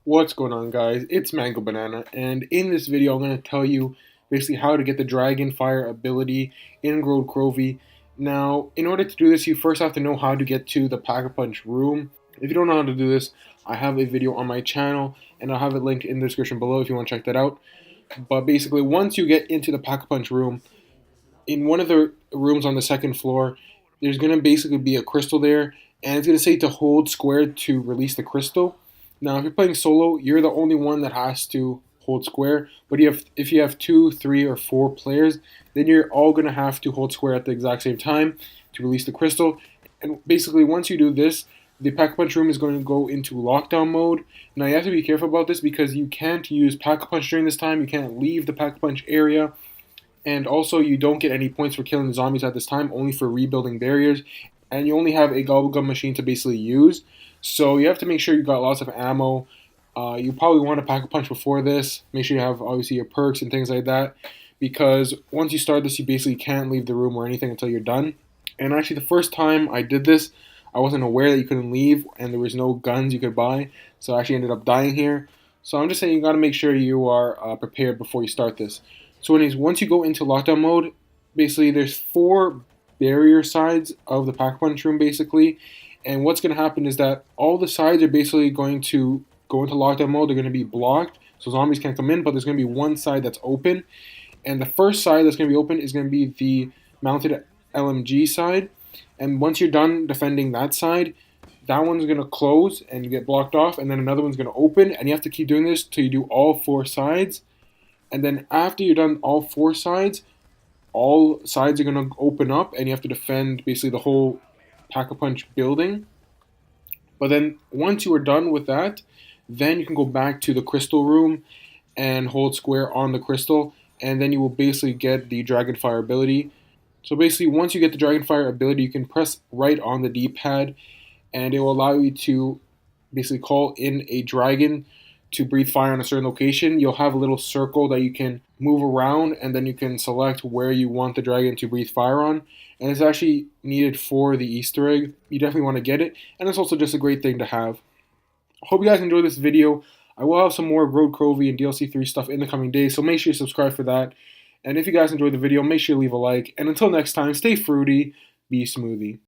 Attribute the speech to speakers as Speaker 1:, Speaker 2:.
Speaker 1: What's going on, guys? It's mangobanana, and in this video I'm going to tell you basically how to get the dragon fire ability in Growed Crovy. Now, in order to do this, you first have to know how to get to the Pack-a-Punch room. If you don't know how to do this, I have a video on my channel and I'll have it linked in the description below if you want to check that out. But basically, once you get into the Pack-a-Punch room, in one of the rooms on the second floor, there's going to basically be a crystal there, and it's going to say to hold square to release the crystal. Now, if you're playing solo, you're the only one that has to hold square. But if you have 2, 3, or 4 players, then you're all going to have to hold square at the exact same time to release the crystal. And basically, once you do this, the Pack-a-Punch room is going to go into lockdown mode. Now, you have to be careful about this because you can't use Pack-a-Punch during this time. You can't leave the Pack-a-Punch area. And also, you don't get any points for killing the zombies at this time, only for rebuilding barriers. And you only have a gobblegum machine to basically use. So you have to make sure you got lots of ammo. You probably want to pack a punch before this. Make sure you have, obviously, your perks and things like that. Because once you start this, you basically can't leave the room or anything until you're done. And actually, the first time I did this, I wasn't aware that you couldn't leave. And there was no guns you could buy. So I actually ended up dying here. So I'm just saying you got to make sure you are prepared before you start this. So anyways, once you go into lockdown mode, basically there's 4 barrier sides of the Pack-a-Punch room basically. And what's going to happen is that all the sides are basically going to go into lockdown mode. They're going to be blocked, so zombies can't come in, but there's going to be one side that's open. And the first side that's going to be open is going to be the mounted LMG side. And once you're done defending that side, that one's going to close and get blocked off, and then another one's going to open. And you have to keep doing this till you do all 4 sides. And then after you're done all 4 sides, all sides are going to open up and you have to defend basically the whole Pack-a-Punch building. But then once you are done with that, then you can go back to the crystal room and hold square on the crystal, and then you will basically get the Dragonfire ability. So basically, once you get the Dragonfire ability, you can press right on the D-pad and it will allow you to basically call in a dragon to breathe fire on a certain location. You'll have a little circle that you can move around, and then you can select where you want the dragon to breathe fire on. And it's actually needed for the Easter egg. You definitely want to get it, and it's also just a great thing to have. Hope you guys enjoyed this video. I will have some more Road Crovy and DLC 3 stuff in the coming days, so make sure you subscribe for that. And if you guys enjoyed the video, make sure you leave a like. And until next time, stay fruity, be smoothie.